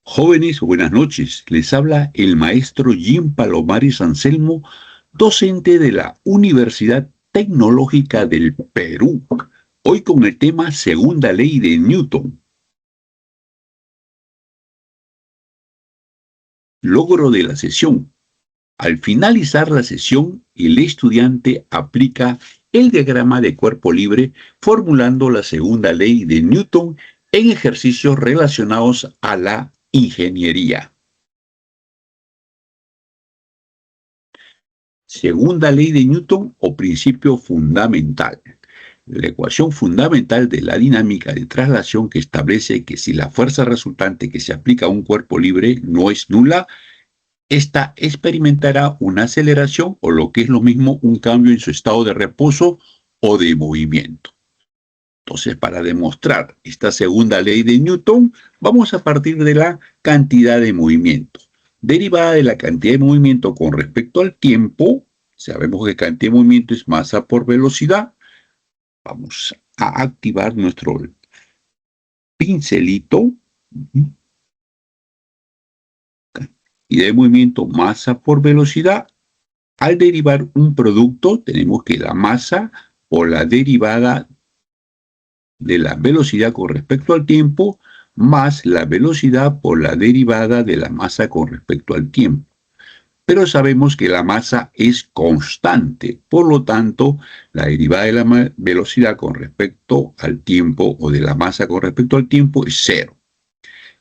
Jóvenes, buenas noches. Les habla el maestro Jim Palomares Anselmo, docente de la Universidad Tecnológica del Perú. Hoy con el tema Segunda Ley de Newton. Logro de la sesión. Al finalizar la sesión, el estudiante aplica el diagrama de cuerpo libre formulando la segunda ley de Newton en ejercicios relacionados a la ingeniería. Segunda ley de Newton o principio fundamental. La ecuación fundamental de la dinámica de traslación que establece que si la fuerza resultante que se aplica a un cuerpo libre no es nula, ésta experimentará una aceleración o lo que es lo mismo un cambio en su estado de reposo o de movimiento. Entonces, para demostrar esta segunda ley de Newton, vamos a partir de la cantidad de movimiento. Derivada de la cantidad de movimiento con respecto al tiempo, sabemos que cantidad de movimiento es masa por velocidad. Vamos a activar nuestro pincelito. Y de movimiento masa por velocidad. Al derivar un producto, tenemos que la masa o la derivada de la velocidad con respecto al tiempo más la velocidad por la derivada de la masa con respecto al tiempo. Pero sabemos que la masa es constante, por lo tanto, la derivada de la velocidad con respecto al tiempo o de la masa con respecto al tiempo es cero,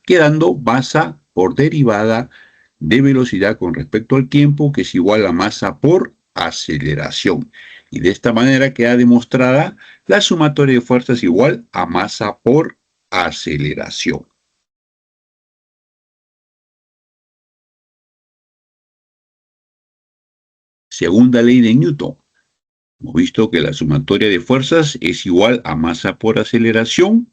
quedando masa por derivada de velocidad con respecto al tiempo, que es igual a masa por aceleración. Y de esta manera queda demostrada la sumatoria de fuerzas igual a masa por aceleración. Segunda ley de Newton. Hemos visto que la sumatoria de fuerzas es igual a masa por aceleración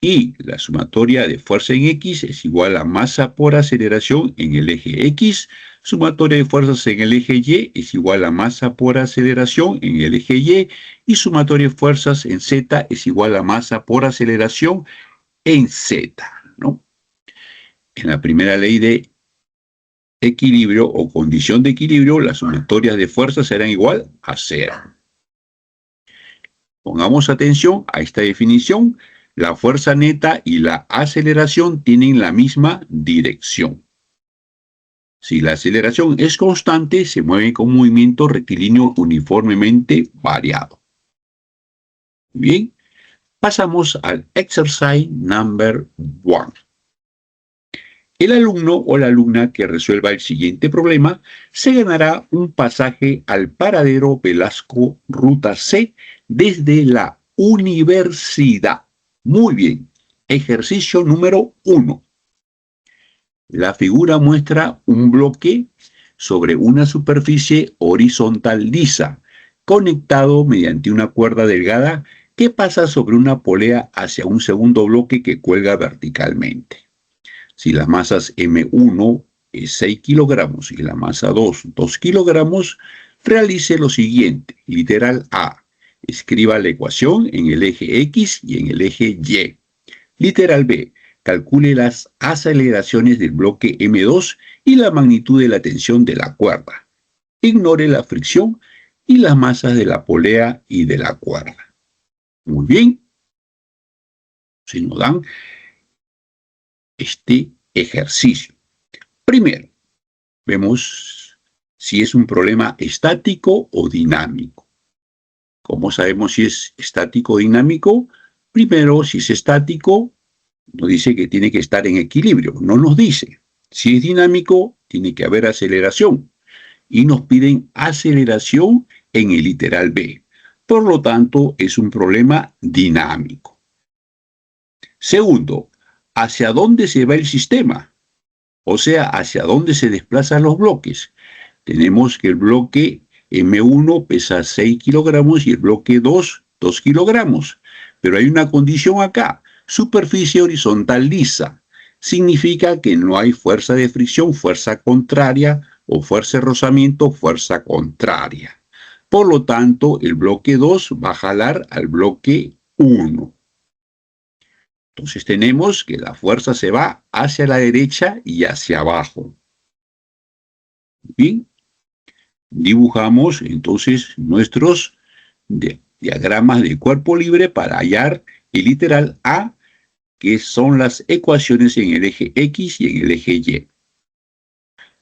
y la sumatoria de fuerza en X es igual a masa por aceleración en el eje X. Sumatoria de fuerzas en el eje Y es igual a masa por aceleración en el eje Y. Y sumatoria de fuerzas en Z es igual a masa por aceleración en Z, ¿no? En la primera ley de equilibrio o condición de equilibrio, las sumatorias de fuerzas serán igual a cero. Pongamos atención a esta definición. La fuerza neta y la aceleración tienen la misma dirección. Si la aceleración es constante, se mueve con un movimiento rectilíneo uniformemente variado. Bien, pasamos al exercise number 1. El alumno o la alumna que resuelva el siguiente problema se ganará un pasaje al paradero Velasco Ruta C desde la universidad. Muy bien. Ejercicio número 1. La figura muestra un bloque sobre una superficie horizontal lisa, conectado mediante una cuerda delgada que pasa sobre una polea hacia un segundo bloque que cuelga verticalmente. Si las masas M1 es 6 kilogramos y la masa 2, 2 kilogramos, realice lo siguiente. Literal A. Escriba la ecuación en el eje X y en el eje Y. Literal B. Calcule las aceleraciones del bloque M2 y la magnitud de la tensión de la cuerda. Ignore la fricción y las masas de la polea y de la cuerda. Muy bien. Se nos dan este ejercicio. Primero, vemos si es un problema estático o dinámico. ¿Cómo sabemos si es estático o dinámico? Primero, si es estático, nos dice que tiene que estar en equilibrio, no nos dice. Si es dinámico, tiene que haber aceleración. Y nos piden aceleración en el literal B. Por lo tanto, es un problema dinámico. Segundo, ¿hacia dónde se va el sistema? O sea, ¿hacia dónde se desplazan los bloques? Tenemos que el bloque M1 pesa 6 kilogramos y el bloque 2, 2 kilogramos. Pero hay una condición acá. Superficie horizontal lisa. Significa que no hay fuerza de fricción, fuerza contraria, o fuerza de rozamiento, fuerza contraria. Por lo tanto, el bloque 2 va a jalar al bloque 1. Entonces tenemos que la fuerza se va hacia la derecha y hacia abajo. Bien, dibujamos entonces nuestros diagramas de cuerpo libre para hallar el literal A, que son las ecuaciones en el eje X y en el eje Y.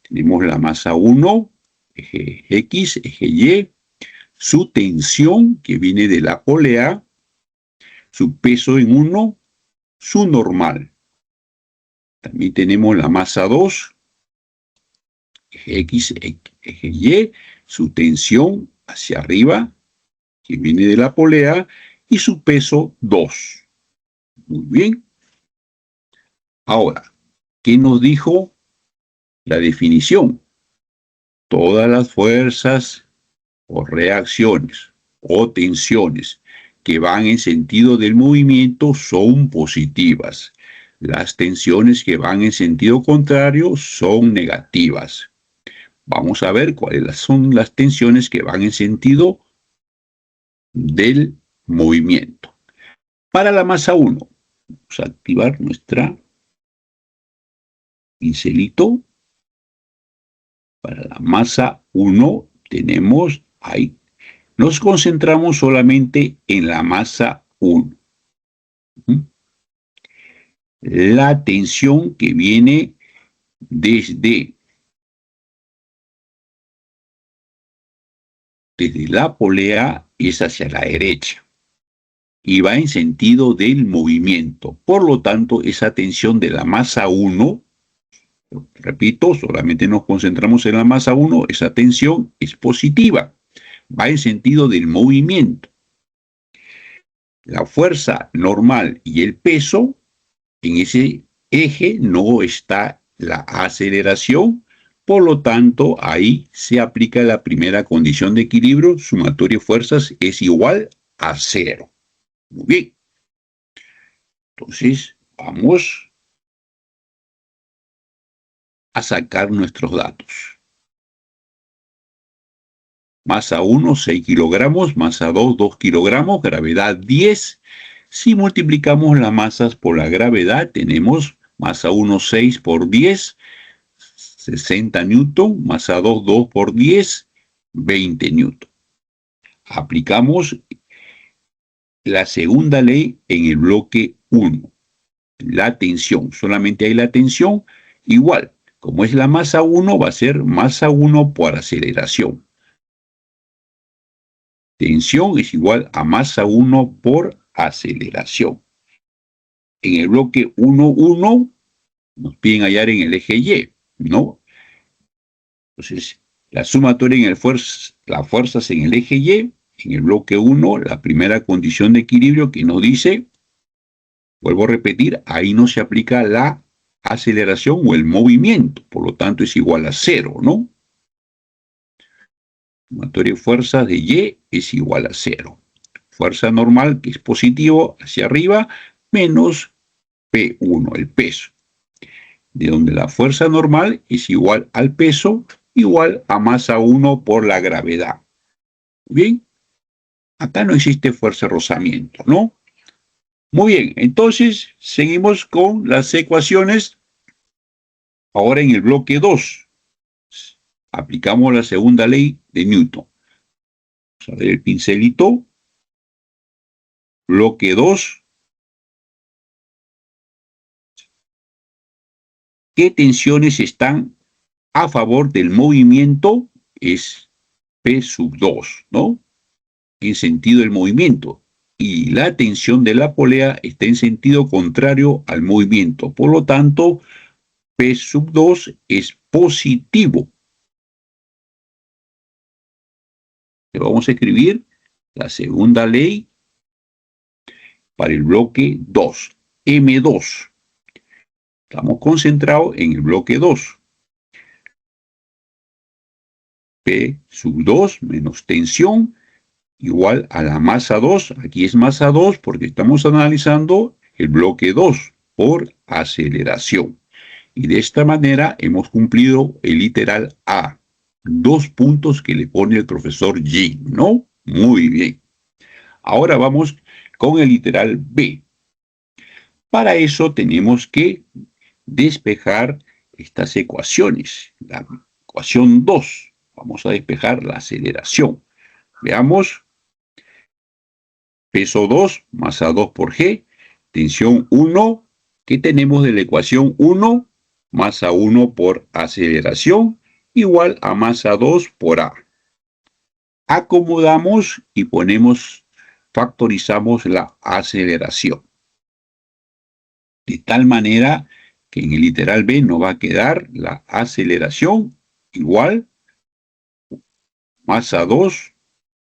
Tenemos la masa 1, eje X, eje Y, su tensión que viene de la polea, su peso en 1, su normal. También tenemos la masa 2, eje X, eje Y, su tensión hacia arriba, que viene de la polea, y su peso 2. Muy bien. Ahora, ¿qué nos dijo la definición? Todas las fuerzas o reacciones o tensiones que van en sentido del movimiento son positivas. Las tensiones que van en sentido contrario son negativas. Vamos a ver cuáles son las tensiones que van en sentido del movimiento. Para la masa 1, vamos a activar nuestra pincelito. Para la masa 1 tenemos ahí. Nos concentramos solamente en la masa 1. La tensión que viene desde la polea es hacia la derecha y va en sentido del movimiento. Por lo tanto, esa tensión de la masa 1, repito, solamente nos concentramos en la masa 1, esa tensión es positiva, va en sentido del movimiento. La fuerza normal y el peso, en ese eje no está la aceleración, por lo tanto, ahí se aplica la primera condición de equilibrio, sumatoria de fuerzas es igual a 0. Muy bien. Entonces, vamos a sacar nuestros datos. Masa 1, 6 kilogramos, masa 2, 2 kilogramos, gravedad 10. Si multiplicamos las masas por la gravedad, tenemos masa 1, 6 por 10, 60 newton, masa 2, 2 por 10, 20 newton. Aplicamos la segunda ley en el bloque 1. La tensión, solamente hay la tensión, igual, como es la masa 1, va a ser masa 1 por aceleración. Tensión es igual a masa 1 por aceleración. En el bloque 1, 1, nos piden hallar en el eje Y, ¿no? Entonces, la sumatoria en las fuerzas en el eje Y, en el bloque 1, la primera condición de equilibrio que nos dice, vuelvo a repetir, ahí no se aplica la aceleración o el movimiento, por lo tanto es igual a 0, ¿no? Sumatoria de fuerzas de Y es igual a 0. Fuerza normal, que es positivo, hacia arriba, menos P1, el peso. De donde la fuerza normal es igual al peso, igual a masa 1 por la gravedad. Bien, acá no existe fuerza de rozamiento, ¿no? Muy bien, entonces seguimos con las ecuaciones. Ahora en el bloque 2, aplicamos la segunda ley de Newton. Vamos a ver el pincelito. Bloque 2. ¿Qué tensiones están a favor del movimiento? Es P sub 2, ¿no? En sentido del movimiento. Y la tensión de la polea está en sentido contrario al movimiento. Por lo tanto, P sub 2 es positivo. Le vamos a escribir la segunda ley para el bloque 2, M2. Estamos concentrados en el bloque 2. P sub 2 menos tensión igual a la masa 2. Aquí es masa 2 porque estamos analizando el bloque 2 por aceleración. Y de esta manera hemos cumplido el literal A. 2 puntos que le pone el profesor G, ¿no? Muy bien. Ahora vamos con el literal B. Para eso tenemos que despejar estas ecuaciones. La ecuación 2, vamos a despejar la aceleración. Veamos, peso 2, masa 2 por G, tensión 1, ¿qué tenemos de la ecuación 1? Masa 1 por aceleración, igual a masa 2 por A. Acomodamos y factorizamos la aceleración. De tal manera que en el literal B nos va a quedar la aceleración igual masa 2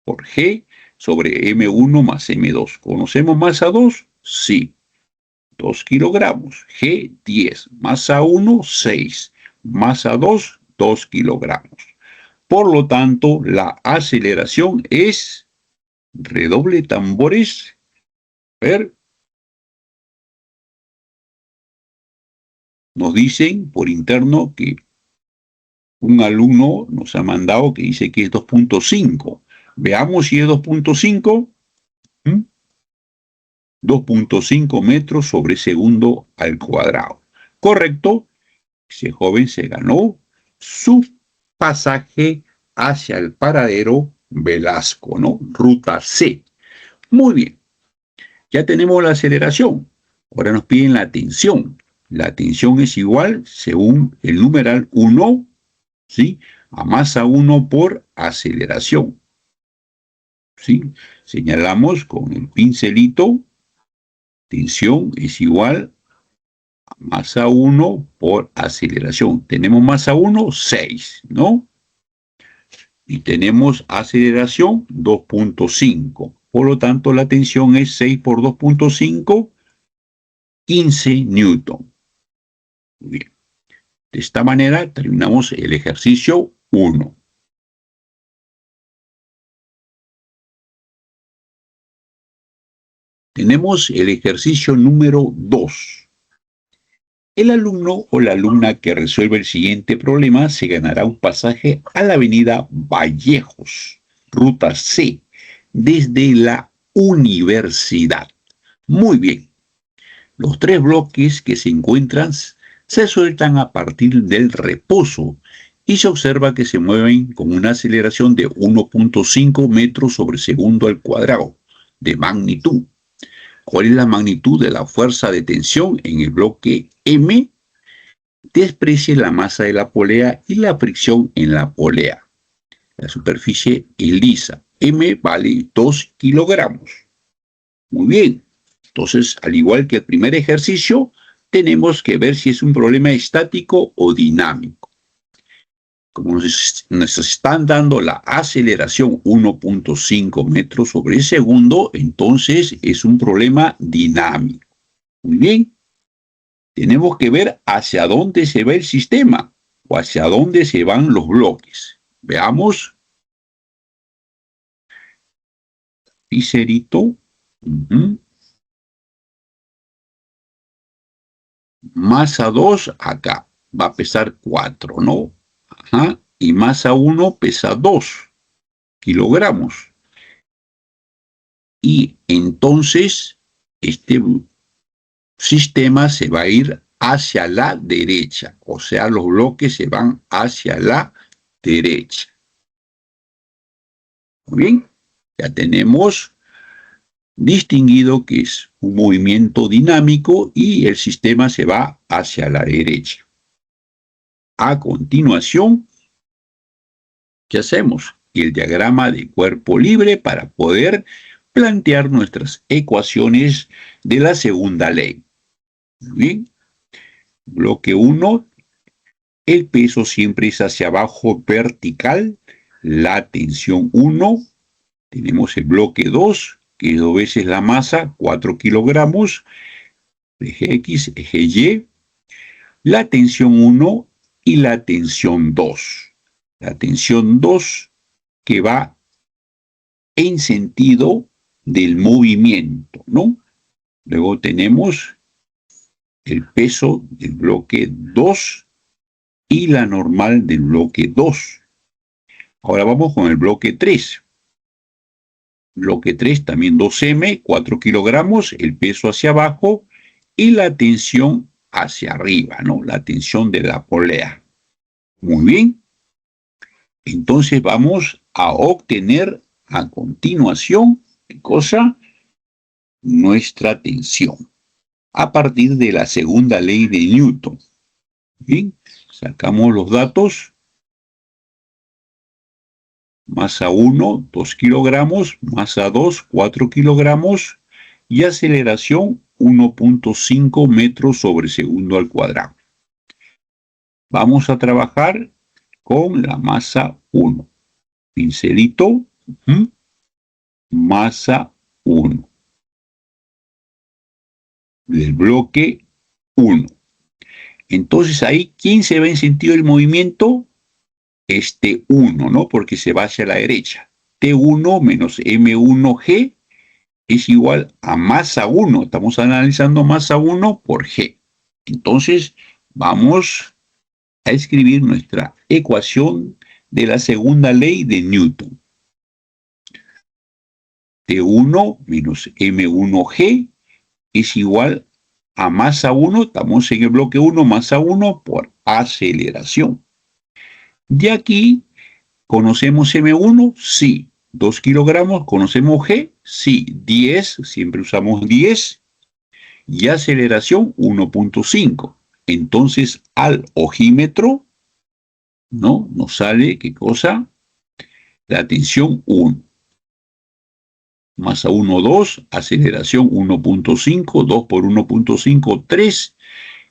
por G sobre M1 más M2. ¿Conocemos masa 2? Sí. 2 kilogramos. G, 10. Masa 1, 6. Masa 2, 2 kilogramos. Por lo tanto, la aceleración es, redoble tambores, ver, nos dicen por interno que un alumno nos ha mandado que dice que es 2.5. Veamos si es 2.5. 2.5 metros sobre segundo al cuadrado. Correcto. Ese joven se ganó su pasaje hacia el paradero Velasco, ¿no? Ruta C. Muy bien. Ya tenemos la aceleración. Ahora nos piden la tensión. La tensión es igual, según el numeral 1, ¿sí?, a masa 1 por aceleración. ¿Sí? Señalamos con el pincelito, tensión es igual a masa 1 por aceleración. Tenemos masa 1, 6, ¿no? Y tenemos aceleración 2.5. Por lo tanto, la tensión es 6 por 2.5, 15 newton. Muy bien. De esta manera terminamos el ejercicio 1. Tenemos el ejercicio número 2. El alumno o la alumna que resuelve el siguiente problema se ganará un pasaje a la avenida Vallejos, ruta C, desde la universidad. Muy bien. Los 3 bloques que se encuentran se sueltan a partir del reposo y se observa que se mueven con una aceleración de 1.5 metros sobre segundo al cuadrado de magnitud. ¿Cuál es la magnitud de la fuerza de tensión en el bloque M? Desprecie la masa de la polea y la fricción en la polea. La superficie es lisa. M vale 2 kilogramos. Muy bien. Entonces, al igual que el primer ejercicio, tenemos que ver si es un problema estático o dinámico. Como nos están dando la aceleración 1.5 metros sobre segundo, entonces es un problema dinámico. Muy bien. Tenemos que ver hacia dónde se va el sistema o hacia dónde se van los bloques. Veamos. Picerito. Masa 2 acá. Va a pesar 4, ¿no? Ajá. Y masa 1 pesa 2 kilogramos. Y entonces este sistema se va a ir hacia la derecha. O sea, los bloques se van hacia la derecha. Muy bien. Ya tenemos distinguido que es un movimiento dinámico y el sistema se va hacia la derecha. A continuación, ¿qué hacemos? El diagrama de cuerpo libre para poder plantear nuestras ecuaciones de la segunda ley. Bien. Bloque 1, el peso siempre es hacia abajo vertical, la tensión 1. Tenemos el bloque 2, que es 2 veces la masa, 4 kilogramos, eje X, eje Y, la tensión 1 y la tensión 2. La tensión 2 que va en sentido del movimiento, ¿no? Luego tenemos el peso del bloque 2 y la normal del bloque 2. Ahora vamos con el bloque 3. Bloque 3 también 2M, 4 kilogramos, el peso hacia abajo y la tensión hacia arriba, ¿no? La tensión de la polea. Muy bien. Entonces vamos a obtener a continuación, ¿qué cosa? Nuestra tensión a partir de la segunda ley de Newton. Bien, sacamos los datos. Masa 1, 2 kilogramos, masa 2, 4 kilogramos y aceleración 1.5 metros sobre segundo al cuadrado. Vamos a trabajar con la masa 1. Pincelito, masa 1. Del bloque 1. Entonces ahí, ¿quién se ve en sentido del movimiento? Este 1, ¿no? Porque se va hacia la derecha. T1 menos M1G es igual a masa 1. Estamos analizando masa 1 por G. Entonces, vamos a escribir nuestra ecuación de la segunda ley de Newton. T1 menos M1G es igual a masa 1. Estamos en el bloque 1, masa 1 por aceleración. De aquí, ¿conocemos M1? Sí. 2 kilogramos, ¿conocemos G? Sí. 10, siempre usamos 10. Y aceleración 1.5. Entonces, al ojímetro, ¿no? Nos sale, ¿qué cosa? La tensión 1. Masa 1, 2. Aceleración 1.5. 2 por 1.5, 3.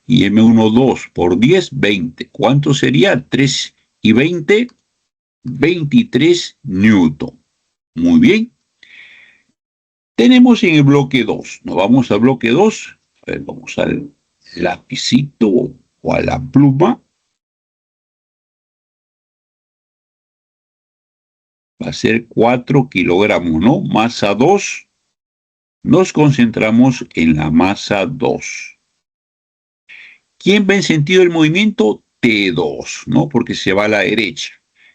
Y M1, 2 por 10, 20. ¿Cuánto sería? 3 y 20, 23 Newton. Muy bien. Tenemos en el bloque 2. Nos vamos al bloque 2. A ver, vamos al lapicito o a la pluma. Va a ser 4 kilogramos, ¿no? Masa 2. Nos concentramos en la masa 2. ¿Quién va en sentido del movimiento? T2, ¿no? Porque se va a la derecha.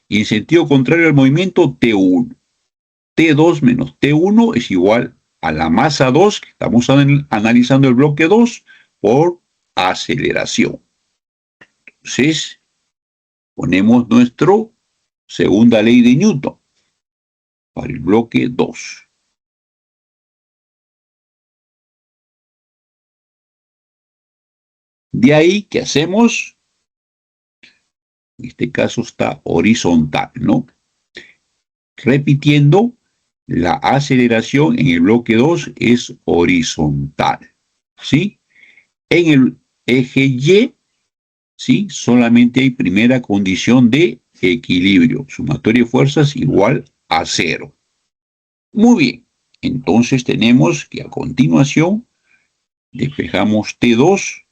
Y en sentido contrario al movimiento, T1. T2 menos T1 es igual a la masa 2, que estamos analizando el bloque 2, por aceleración. Entonces, ponemos nuestra segunda ley de Newton para el bloque 2. De ahí, ¿qué hacemos? En este caso está horizontal, ¿no? Repitiendo, la aceleración en el bloque 2 es horizontal, ¿sí? En el eje Y, ¿sí? Solamente hay primera condición de equilibrio. Sumatoria de fuerzas igual a 0. Muy bien. Entonces tenemos que a continuación despejamos T2.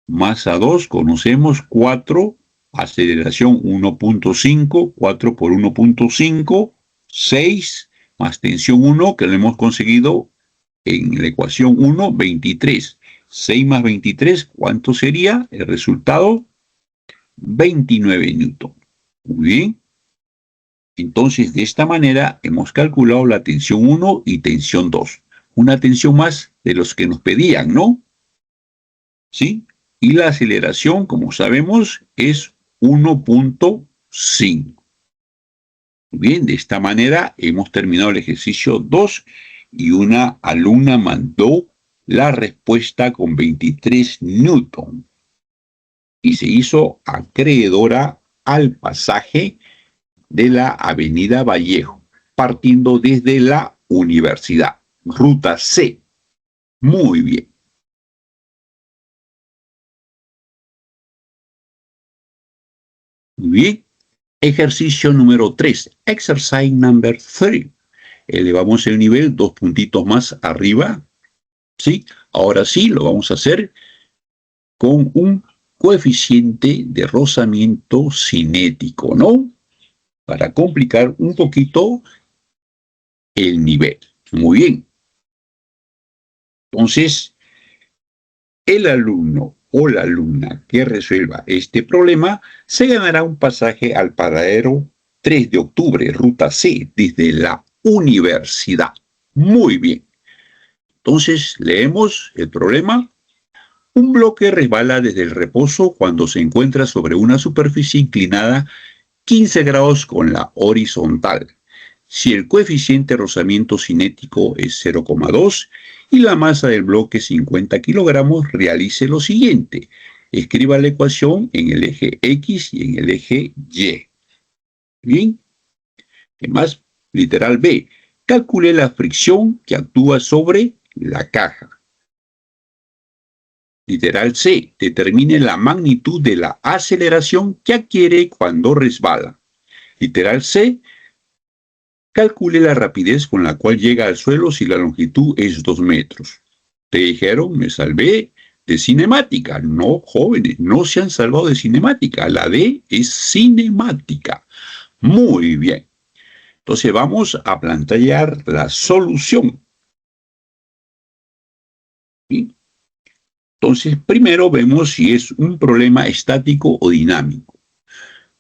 Masa 2, conocemos 4. Aceleración 1.5, 4 por 1.5, 6, más tensión 1, que lo hemos conseguido en la ecuación 1, 23. 6 más 23, ¿cuánto sería el resultado? 29 Newton. Muy bien. Entonces, de esta manera hemos calculado la tensión 1 y tensión 2. Una tensión más de los que nos pedían, ¿no? ¿Sí? Y la aceleración, como sabemos, es 1.5. Bien, de esta manera hemos terminado el ejercicio 2 y una alumna mandó la respuesta con 23 Newton y se hizo acreedora al pasaje de la Avenida Vallejo, partiendo desde la universidad, ruta C. Muy bien. Muy bien. Ejercicio número 3. Exercise number 3. Elevamos el nivel 2 puntitos más arriba. ¿Sí? Ahora sí, lo vamos a hacer con un coeficiente de rozamiento cinético, ¿no? Para complicar un poquito el nivel. Muy bien. Entonces, el alumno o la alumna que resuelva este problema se ganará un pasaje al paradero 3 de octubre, ruta C, desde la universidad. Muy bien. Entonces, leemos el problema. Un bloque resbala desde el reposo cuando se encuentra sobre una superficie inclinada 15 grados con la horizontal. Si el coeficiente de rozamiento cinético es 0,2 y la masa del bloque 50 kilogramos, realice lo siguiente. Escriba la ecuación en el eje X y en el eje Y. Bien. ¿Qué más? Literal B. Calcule la fricción que actúa sobre la caja. Literal C. Determine la magnitud de la aceleración que adquiere cuando resbala. Literal C. Calcule la rapidez con la cual llega al suelo si la longitud es 2 metros. Te dijeron, me salvé de cinemática. No, jóvenes, no se han salvado de cinemática. La D es cinemática. Muy bien. Entonces vamos a plantear la solución. ¿Sí? Entonces, primero vemos si es un problema estático o dinámico.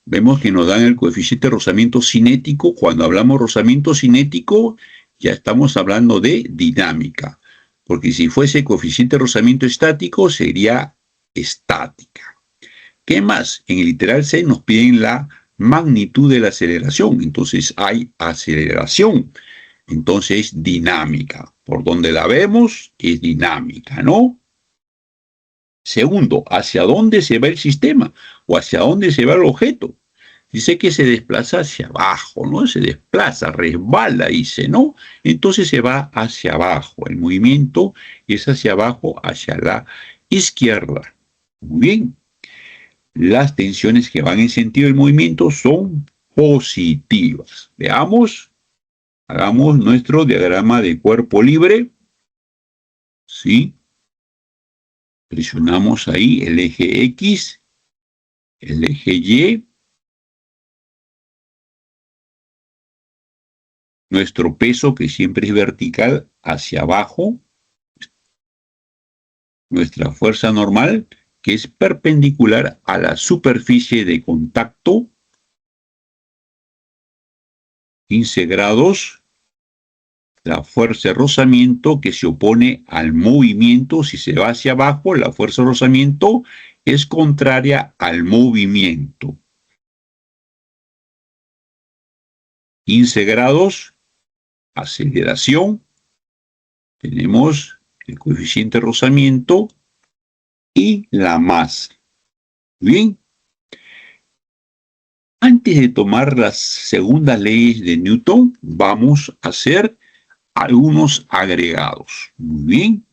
Vemos que nos dan el coeficiente de rozamiento cinético. Cuando hablamos de rozamiento cinético, ya estamos hablando de dinámica. Porque si fuese coeficiente de rozamiento estático, sería estática. ¿Qué más? En el literal C nos piden la magnitud de la aceleración. Entonces hay aceleración. Entonces dinámica. Por donde la vemos es dinámica, ¿no? Segundo, ¿hacia dónde se va el sistema? ¿O hacia dónde se va el objeto? Dice que se desplaza hacia abajo, ¿no? Se desplaza, resbala, dice, ¿no? Entonces se va hacia abajo. El movimiento es hacia abajo, hacia la izquierda. Muy bien. Las tensiones que van en sentido del movimiento son positivas. Veamos. Hagamos nuestro diagrama de cuerpo libre. ¿Sí? Presionamos ahí el eje X, el eje Y. Nuestro peso, que siempre es vertical, hacia abajo. Nuestra fuerza normal, que es perpendicular a la superficie de contacto. 15 grados. La fuerza de rozamiento que se opone al movimiento. Si se va hacia abajo, la fuerza de rozamiento es contraria al movimiento. 15 grados, aceleración. Tenemos el coeficiente de rozamiento y la masa. Bien. Antes de tomar las segundas leyes de Newton, vamos a hacer algunos agregados. Muy bien.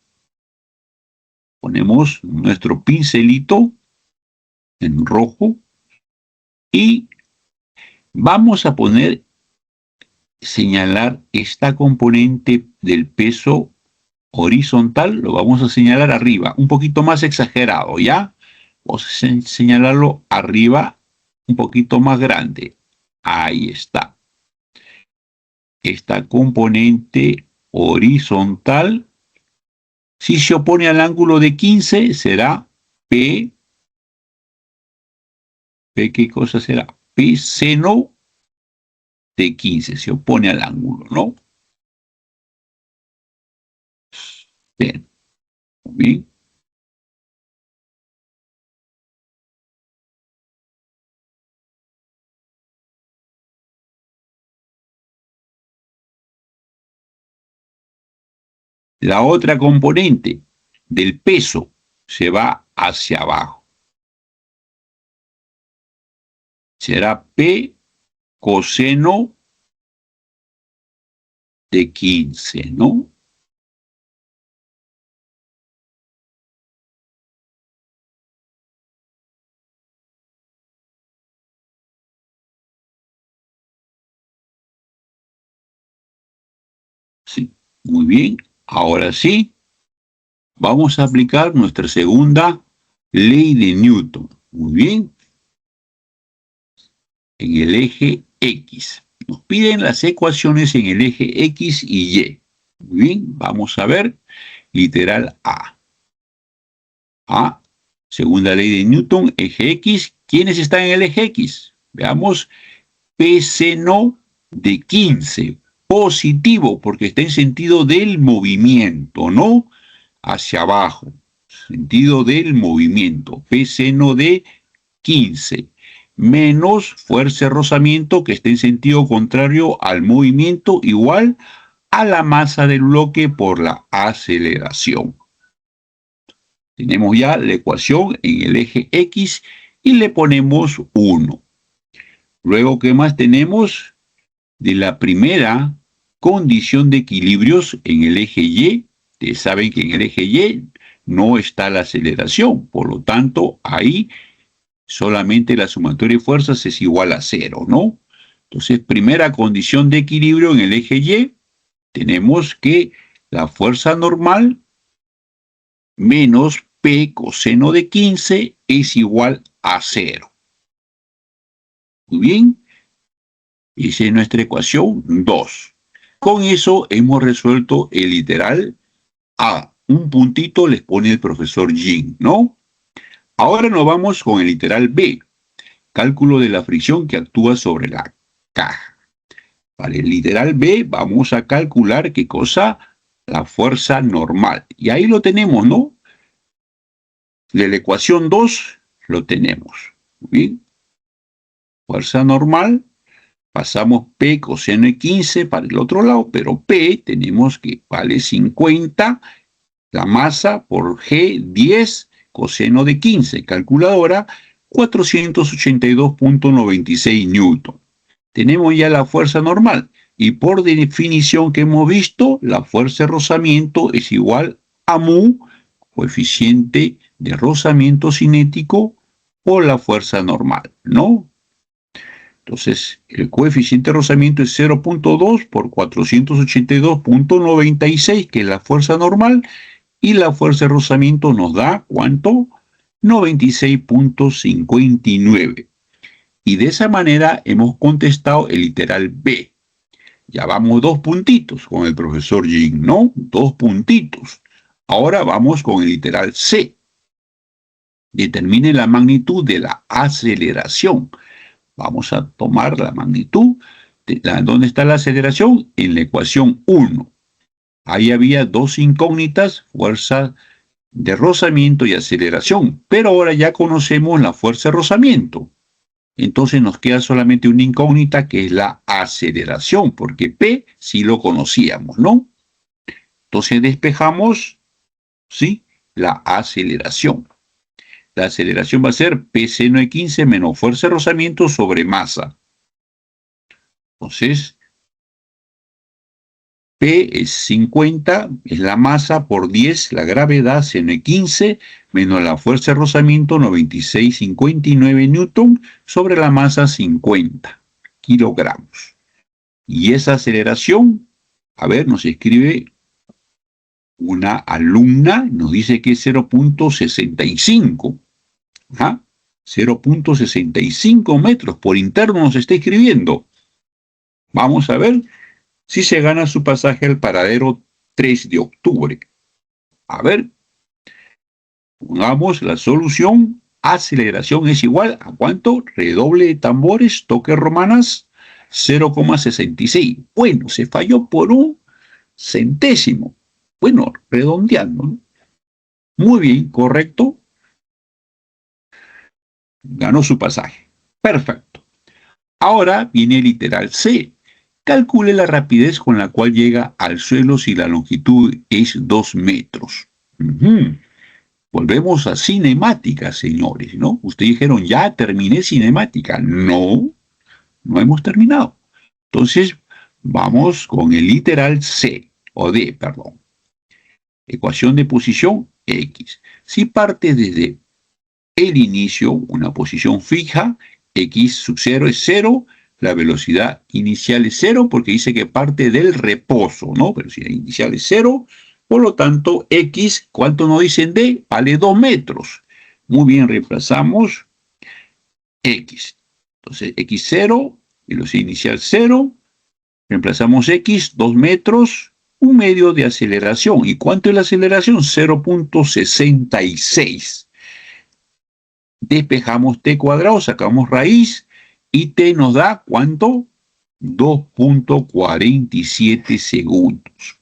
Ponemos nuestro pincelito en rojo y vamos a señalar esta componente del peso horizontal, lo vamos a señalar arriba, un poquito más exagerado, ¿ya? Vamos a señalarlo arriba, un poquito más grande. Ahí está. Esta componente horizontal, si se opone al ángulo de 15, será P. ¿Qué cosa será? P seno de 15, se opone al ángulo, ¿no? Bien. Muy bien. La otra componente del peso se va hacia abajo. Será P coseno de 15, ¿no? Sí, muy bien. Ahora sí, vamos a aplicar nuestra segunda ley de Newton. Muy bien. En el eje X. Nos piden las ecuaciones en el eje X y Y. Muy bien, vamos a ver. Literal A. A, segunda ley de Newton, eje X. ¿Quiénes están en el eje X? Veamos, P seno de 15. Positivo, porque está en sentido del movimiento, ¿no? Hacia abajo. Sentido del movimiento. P seno de 15. Menos fuerza de rozamiento, que está en sentido contrario al movimiento, igual a la masa del bloque por la aceleración. Tenemos ya la ecuación en el eje X y le ponemos 1. Luego, ¿qué más tenemos? De la primera condición de equilibrios en el eje Y. Ustedes saben que en el eje Y no está la aceleración, por lo tanto, ahí solamente la sumatoria de fuerzas es igual a 0, ¿no? Entonces, primera condición de equilibrio en el eje Y, tenemos que la fuerza normal menos P coseno de 15 es igual a 0. Muy bien, esa es nuestra ecuación 2. Con eso hemos resuelto el literal A. Un puntito les pone el profesor Jin, ¿no? Ahora nos vamos con el literal B. Cálculo de la fricción que actúa sobre la caja. Para el literal B vamos a calcular ¿qué cosa? La fuerza normal. Y ahí lo tenemos, ¿no? De la ecuación 2 lo tenemos. Muy bien. Fuerza normal. Pasamos P coseno de 15 para el otro lado, pero P tenemos que vale 50, la masa por G 10 coseno de 15. Calculadora 482.96 newton. Tenemos ya la fuerza normal y por definición que hemos visto, la fuerza de rozamiento es igual a mu, coeficiente de rozamiento cinético, por la fuerza normal, ¿no? Entonces, el coeficiente de rozamiento es 0.2 por 482.96, que es la fuerza normal, y la fuerza de rozamiento nos da, ¿cuánto? 96.59. Y de esa manera hemos contestado el literal B. Ya vamos 2 puntitos con el profesor Jin, ¿no? 2 puntitos. Ahora vamos con el literal C. Determine la magnitud de la aceleración. Vamos a tomar la magnitud. ¿Dónde está la aceleración? En la ecuación 1. Ahí había dos incógnitas, fuerza de rozamiento y aceleración. Pero ahora ya conocemos la fuerza de rozamiento. Entonces nos queda solamente una incógnita que es la aceleración, porque P sí lo conocíamos, ¿no? Entonces despejamos, ¿sí? La aceleración. La aceleración va a ser P seno de 15 menos fuerza de rozamiento sobre masa. Entonces, P es 50, es la masa por 10, la gravedad seno de 15, menos la fuerza de rozamiento 96,59 newton sobre la masa 50 kilogramos. Y esa aceleración, a ver, nos escribe una alumna, nos dice que es 0.65. 0.65 metros por interno nos está escribiendo. Vamos a ver si se gana su pasaje al paradero 3 de octubre. A ver, pongamos la solución. Aceleración es igual a ¿cuánto? Redoble de tambores, toques romanas, 0,66. Bueno, se falló por un centésimo. Bueno, redondeando, ¿no? Muy bien, correcto. Ganó su pasaje. Perfecto. Ahora viene el literal C. Calcule la rapidez con la cual llega al suelo si la longitud es 2 metros. Volvemos a cinemática, señores, ¿no? Ustedes dijeron, ya terminé cinemática. No, no hemos terminado. Entonces, vamos con el literal C, o D, perdón. Ecuación de posición X. Si parte desde el inicio, una posición fija, X sub 0 es 0, la velocidad inicial es 0 porque dice que parte del reposo, ¿no? Velocidad inicial es 0, por lo tanto, X, ¿cuánto nos dicen D? Vale 2 metros. Muy bien, reemplazamos X. Entonces, X0, velocidad inicial 0, reemplazamos X, 2 metros, 1 medio de aceleración. ¿Y cuánto es la aceleración? 0.66. Despejamos t cuadrado, sacamos raíz y t nos da ¿cuánto? 2.47 segundos.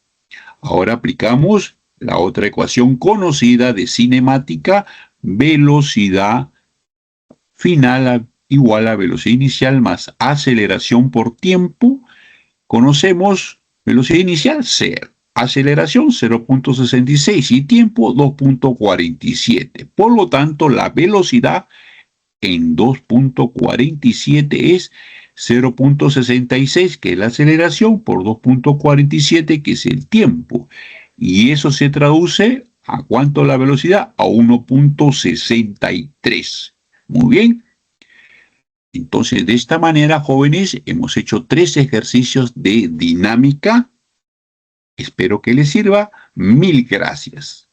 Ahora aplicamos la otra ecuación conocida de cinemática, velocidad final igual a velocidad inicial más aceleración por tiempo. Conocemos velocidad inicial 0, aceleración 0.66 y tiempo 2.47. Por lo tanto, la velocidad en 2.47 es 0.66, que es la aceleración, por 2.47, que es el tiempo. Y eso se traduce a ¿cuánto la velocidad? A 1.63. Muy bien. Entonces, de esta manera, jóvenes, hemos hecho 3 ejercicios de dinámica. Espero que les sirva. Mil gracias.